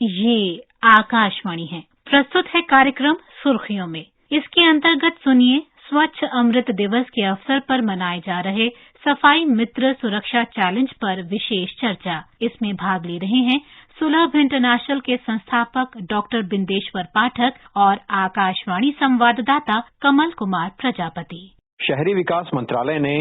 ये आकाशवाणी है। प्रस्तुत है कार्यक्रम सुर्खियों में। इसके अंतर्गत सुनिए स्वच्छ अमृत दिवस के अवसर पर मनाए जा रहे सफाई मित्र सुरक्षा चैलेंज पर विशेष चर्चा। इसमें भाग ले रहे हैं सुलभ इंटरनेशनल के संस्थापक डॉक्टर बिंदेश्वर पाठक और आकाशवाणी संवाददाता कमल कुमार प्रजापति। शहरी विकास मंत्रालय ने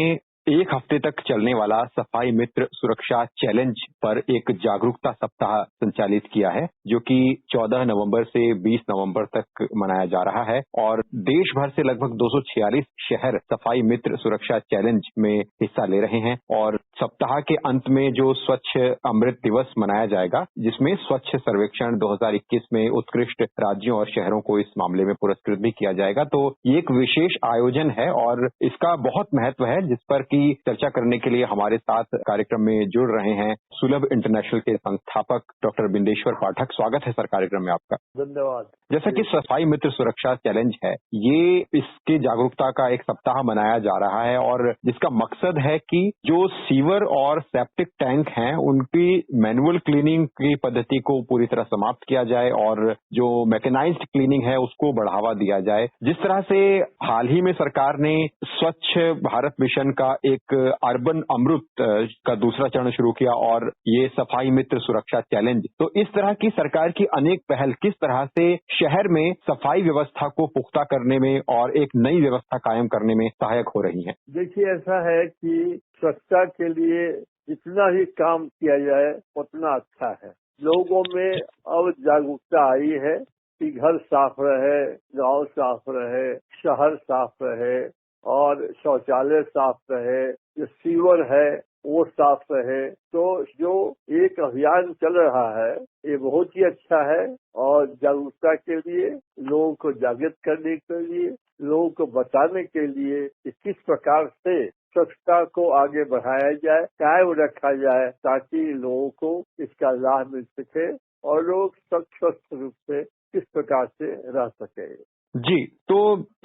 एक हफ्ते तक चलने वाला सफाई मित्र सुरक्षा चैलेंज पर एक जागरूकता सप्ताह संचालित किया है, जो कि 14 नवंबर से 20 नवंबर तक मनाया जा रहा है और देश भर से लगभग 246 शहर सफाई मित्र सुरक्षा चैलेंज में हिस्सा ले रहे हैं। और सप्ताह के अंत में जो स्वच्छ अमृत दिवस मनाया जाएगा, जिसमें स्वच्छ सर्वेक्षण 2021 में उत्कृष्ट राज्यों और शहरों को इस मामले में पुरस्कृत भी किया जाएगा। तो ये एक विशेष आयोजन है और इसका बहुत महत्व है, जिस पर की चर्चा करने के लिए हमारे साथ कार्यक्रम में जुड़ रहे हैं सुलभ इंटरनेशनल के संस्थापक डॉक्टर बिंदेश्वर पाठक। स्वागत है सर कार्यक्रम में आपका। धन्यवाद। जैसा कि सफाई मित्र सुरक्षा चैलेंज है, ये इसके जागरूकता का एक सप्ताह मनाया जा रहा है और जिसका मकसद है कि जो सीवर और सेप्टिक टैंक हैं, उनकी मैनुअल क्लीनिंग की पद्धति को पूरी तरह समाप्त किया जाए और जो मैकेनाइज्ड क्लीनिंग है उसको बढ़ावा दिया जाए। जिस तरह से हाल ही में सरकार ने स्वच्छ भारत मिशन का एक अर्बन अमृत का दूसरा चरण शुरू किया और ये सफाई मित्र सुरक्षा चैलेंज, तो इस तरह की सरकार की अनेक पहल किस तरह से शहर में सफाई व्यवस्था को पुख्ता करने में और एक नई व्यवस्था कायम करने में सहायक हो रही है। देखिए, ऐसा है कि स्वच्छता के लिए जितना ही काम किया जाए उतना अच्छा है। लोगों में अब जागरूकता आई है कि घर साफ रहे, गांव साफ रहे, शहर साफ रहे और शौचालय साफ रहे, जो सीवर है वो साफ रहे। तो जो एक अभियान चल रहा है ये बहुत ही अच्छा है और जागरूकता के लिए, लोगों को जागृत करने के लिए, लोगों को बताने के लिए कि किस प्रकार से स्वच्छता को आगे बढ़ाया जाए, कायम रखा जाए, ताकि लोगों को इसका लाभ मिल सके और लोग स्वस्थ रूप से किस प्रकार से रह सके। जी, तो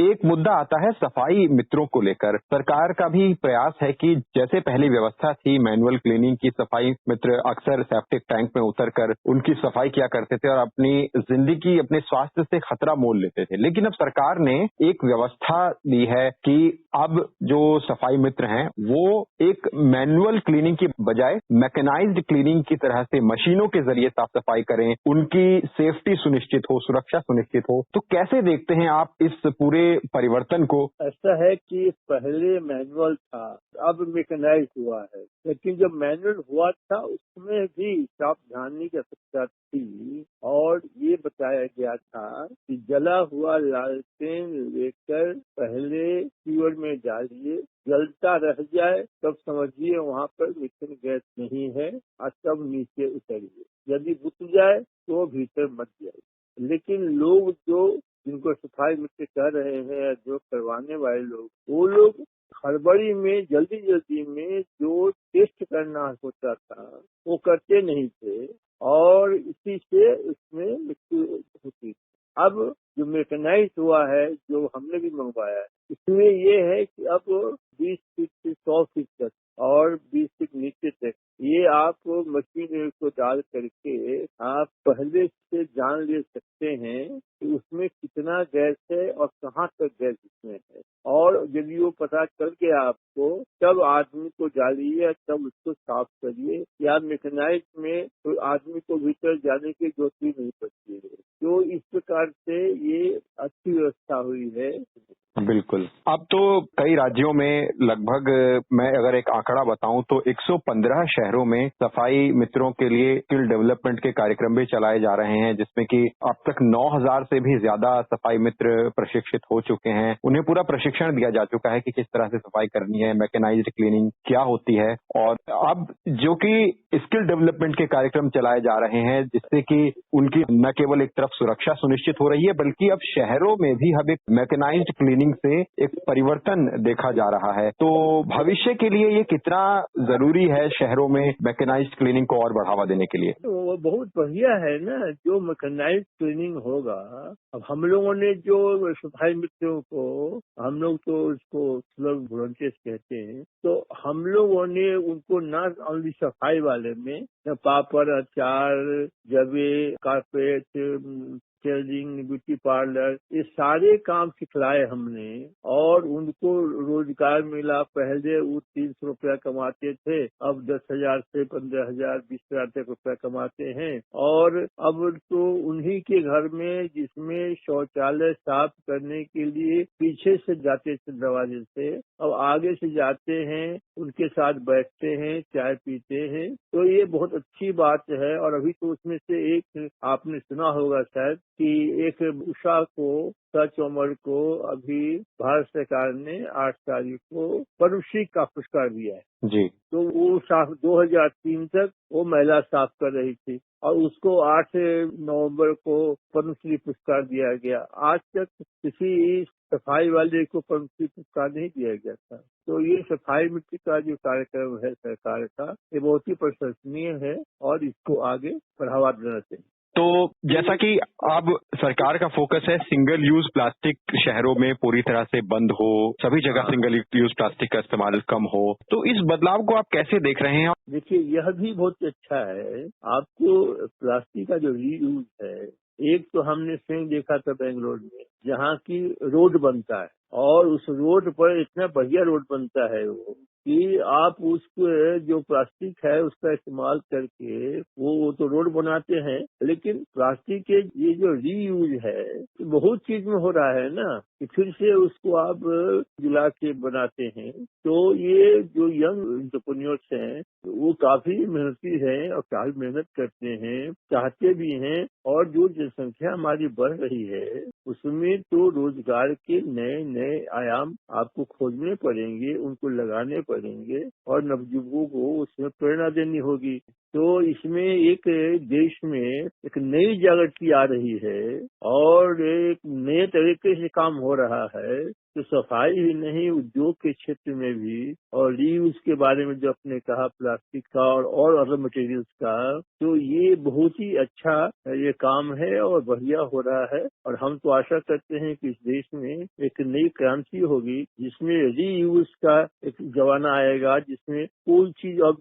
एक मुद्दा आता है सफाई मित्रों को लेकर। सरकार का भी प्रयास है कि जैसे पहले व्यवस्था थी मैनुअल क्लीनिंग की, सफाई मित्र अक्सर सेप्टिक टैंक में उतरकर उनकी सफाई किया करते थे और अपनी जिंदगी, अपने स्वास्थ्य से खतरा मोल लेते थे। लेकिन अब सरकार ने एक व्यवस्था दी है कि अब जो सफाई मित्र हैं वो एक मैनुअल क्लीनिंग की बजाय मैकेनाइज्ड क्लीनिंग की तरह से मशीनों के जरिए साफ सफाई करें, उनकी सेफ्टी सुनिश्चित हो, सुरक्षा सुनिश्चित हो। तो कैसे देखते हैं आप इस पूरे परिवर्तन को? ऐसा है कि पहले मैनुअल था, अब मैकेनाइज हुआ है, लेकिन जब मैनुअल हुआ था उसमें भी सावधानी की आवश्यकता थी और ये बताया गया था कि जला हुआ लालटेन लेकर पहले सीवर में डालिए, जलता रह जाए तब समझिए वहाँ पर मिथेन गैस नहीं है और तब नीचे उतरिए, यदि बुझ जाए तो भीतर मत जाइए। लेकिन लोग जिनको सफाई मित्र कह रहे हैं, जो करवाने वाले लोग, वो लोग हड़बड़ी में, जल्दी में जो टेस्ट करना होता था वो करते नहीं थे और इसी से उसमें मृत्यु होती थी। अब जो मैकेनाइज हुआ है, जो हमने भी मंगवाया है, इसमें ये है कि अब 20 फीट से 100 फीट तक और 20 फीट नीचे तक ये आप मशीन को डाल करके आप पहले से जान ले सकते हैं कि उसमें कितना गैस है और कहाँ तक गैस इसमें है। और यदि वो पता चल गया आपको, तब आदमी को डालिए, तब उसको साफ करिए। या मैकेनाइज में तो आदमी को भीतर जाने की जरूरत ही नहीं पड़ती है। तो इस प्रकार से ये अच्छी व्यवस्था हुई है। बिल्कुल। अब तो कई राज्यों में लगभग, मैं अगर एक आंकड़ा बताऊं तो 115 शहरों में सफाई मित्रों के लिए स्किल डेवलपमेंट के कार्यक्रम भी चलाए जा रहे हैं, जिसमें कि अब तक 9000 से भी ज्यादा सफाई मित्र प्रशिक्षित हो चुके हैं। उन्हें पूरा प्रशिक्षण दिया जा चुका है कि किस तरह से सफाई करनी है, मैकेनाइज्ड क्लीनिंग क्या होती है। और अब जो कि स्किल डेवलपमेंट के कार्यक्रम चलाए जा रहे हैं, जिससे कि उनकी न केवल एक तरफ सुरक्षा सुनिश्चित हो रही है, बल्कि अब शहरों में भी अब एक मैकेनाइज्ड क्लीनिंग क्लीनिंग से एक परिवर्तन देखा जा रहा है। तो भविष्य के लिए ये कितना जरूरी है शहरों में मैकेनाइज्ड क्लीनिंग को और बढ़ावा देने के लिए? तो वो बहुत बढ़िया है ना, जो मैकेनाइज्ड क्लीनिंग होगा। अब हम लोगों ने जो सफाई मित्रों को, हम लोग तो उसको स्लग वॉलंटियर्स कहते हैं, तो हम लोगों ने उनको ना ओनली सफाई वाले में पापड़, अचार, जबे, कारपेट, टेलरिंग, ब्यूटी पार्लर, ये सारे काम सिखलाए हमने और उनको रोजगार मिला। पहले वो 300 रुपया कमाते थे, अब 10,000 से 15,000, 20,000 तक रुपया कमाते हैं। और अब तो उन्हीं के घर में, जिसमें शौचालय साफ करने के लिए पीछे से जाते थे दरवाजे से, अब आगे से जाते हैं, उनके साथ बैठते हैं, चाय पीते हैं। तो ये बहुत अच्छी बात है। और अभी तो उसमें से एक आपने सुना होगा शायद कि एक उषा को, चौमर को अभी भारत सरकार ने 8 तारीख को पद्मश्री का पुरस्कार दिया है जी। तो वो 2003 तक वो महिला साफ कर रही थी और उसको 8 नवंबर को पद्मश्री पुरस्कार दिया गया। आज तक किसी सफाई वाले को पद्मश्री पुरस्कार नहीं दिया गया था। तो ये सफाई मित्र का जो कार्यक्रम है सरकार का, ये बहुत ही प्रशंसनीय है और इसको आगे बढ़ावा देना चाहिए। तो जैसा कि अब सरकार का फोकस है सिंगल यूज प्लास्टिक शहरों में पूरी तरह से बंद हो, सभी जगह सिंगल यूज प्लास्टिक का इस्तेमाल कम हो, तो इस बदलाव को आप कैसे देख रहे हैं? देखिए, यह भी बहुत अच्छा है। आपको प्लास्टिक का जो रीयूज है, एक तो हमने स्वयं देखा था बेंगलोर में, जहाँ की रोड बनता है और उस रोड पर इतना बढ़िया रोड बनता है वो कि आप उसको जो प्लास्टिक है उसका इस्तेमाल करके वो तो रोड बनाते हैं, लेकिन प्लास्टिक के ये जो रीयूज है बहुत चीज में हो रहा है ना, कि फिर से उसको आप जुला के बनाते हैं। तो ये जो यंग एंटरप्रेन्योर्स हैं वो काफी मेहनती हैं और काफी मेहनत करते हैं, चाहते भी हैं। और जो जनसंख्या हमारी बढ़ रही है उसमें तो रोजगार के नए नए आयाम आपको खोजने पड़ेंगे, उनको लगाने पड़ेंगे और नवयुवकों को उसमें प्रेरणा देनी होगी। तो इसमें एक देश में एक नई जागृति आ रही है और एक नए तरीके से काम हो रहा है। तो सफाई ही नहीं, उद्योग के क्षेत्र में भी, और रीयूज के बारे में जो आपने कहा प्लास्टिक का और अदर मटेरियल्स का, तो ये बहुत ही अच्छा ये काम है और बढ़िया हो रहा है। और हम तो आशा करते हैं कि इस देश में एक नई क्रांति होगी जिसमें रीयूज का एक जमाना आएगा, जिसमें कोई चीज अब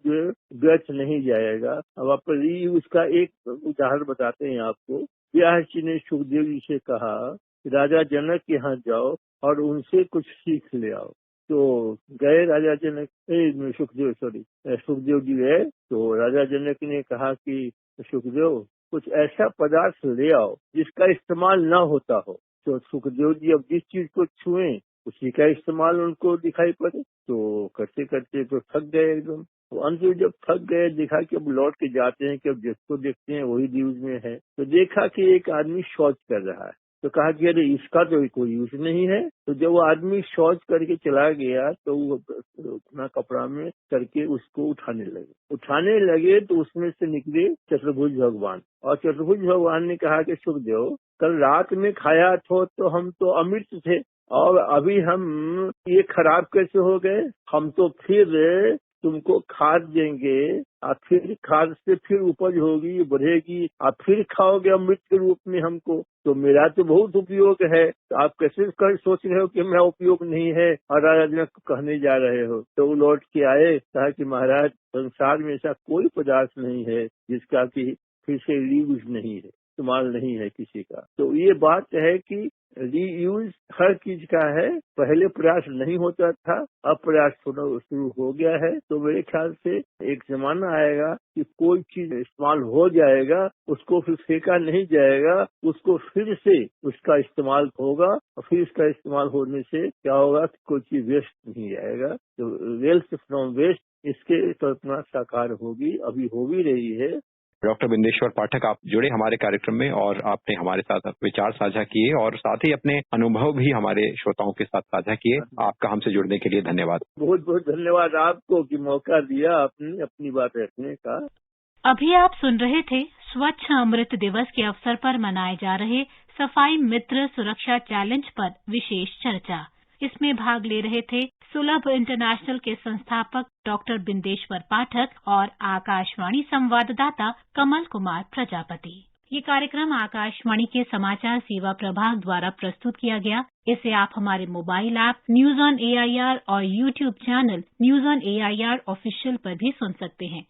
व्यर्थ नहीं जाएगा। अब आप रीयूज का एक उदाहरण बताते हैं आपको। व्यास ने सुखदेव जी से कहा कि राजा जनक के यहाँ जाओ और उनसे कुछ सीख ले आओ। तो गए राजा जनक, सुखदेव जी गए तो राजा जनक ने कहा कि सुखदेव कुछ ऐसा पदार्थ ले आओ जिसका इस्तेमाल न होता हो। तो सुखदेव जी अब जिस चीज को छुएं उसी का इस्तेमाल उनको दिखाई पड़े, तो करते करते तो थक गए एकदम। तो अंत में जब थक गए, देखा कि अब लौट के जाते हैं कि अब जिसको देखते हैं वही न्यूज में है, तो देखा कि एक आदमी शौच कर रहा है। तो कहा कि अरे इसका तो कोई यूज नहीं है। तो जब वो आदमी शौच करके चला गया तो वो अपना कपड़ा में करके उसको उठाने लगे तो उसमें से निकले चतुर्भुज भगवान। और चतुर्भुज भगवान ने कहा कि सुखदेव, कल रात में खाया तो हम तो अमृत थे और अभी हम ये खराब कैसे हो गए? हम तो फिर तुमको खाद देंगे और फिर खाद से फिर उपज होगी, बढ़ेगी, आप फिर खाओगे अमृत के रूप में हमको। तो मेरा तो बहुत उपयोग है, तो आप कैसे सोच रहे हो कि मेरा उपयोग नहीं है और राजा जनक को कहने जा रहे हो? तो वो लौट के आए, कहा कि महाराज संसार में ऐसा कोई पदार्थ नहीं है जिसका कि फिर से रीयूज नहीं है, इस्तेमाल नहीं है किसी का। तो ये बात है कि रीयूज हर चीज का है। पहले प्रयास नहीं होता था, अब प्रयास शुरू हो गया है। तो मेरे ख्याल से एक जमाना आएगा कि कोई चीज इस्तेमाल हो जाएगा, उसको फिर फेंका नहीं जाएगा, उसको फिर से उसका इस्तेमाल होगा और फिर इसका इस्तेमाल होने से क्या होगा कि कोई चीज वेस्ट नहीं जाएगा। तो वेल्थ फ्रॉम वेस्ट, इसके कल्पना साकार होगी, अभी हो भी रही है। डॉक्टर बिंदेश्वर पाठक, आप जुड़े हमारे कार्यक्रम में और आपने हमारे साथ विचार साझा किए और साथ ही अपने अनुभव भी हमारे श्रोताओं के साथ साझा किए। आपका हमसे जुड़ने के लिए धन्यवाद। बहुत बहुत धन्यवाद आपको कि मौका दिया आपने अपनी बात रखने का। अभी आप सुन रहे थे स्वच्छ अमृत दिवस के अवसर पर मनाए जा रहे सफाई मित्र सुरक्षा चैलेंज पर विशेष चर्चा। इसमें भाग ले रहे थे सुलभ इंटरनेशनल के संस्थापक डॉक्टर बिंदेश्वर पाठक और आकाशवाणी संवाददाता कमल कुमार प्रजापति। ये कार्यक्रम आकाशवाणी के समाचार सेवा प्रभाग द्वारा प्रस्तुत किया गया। इसे आप हमारे mobile app news on AIR और YouTube channel news on AIR official पर भी सुन सकते हैं।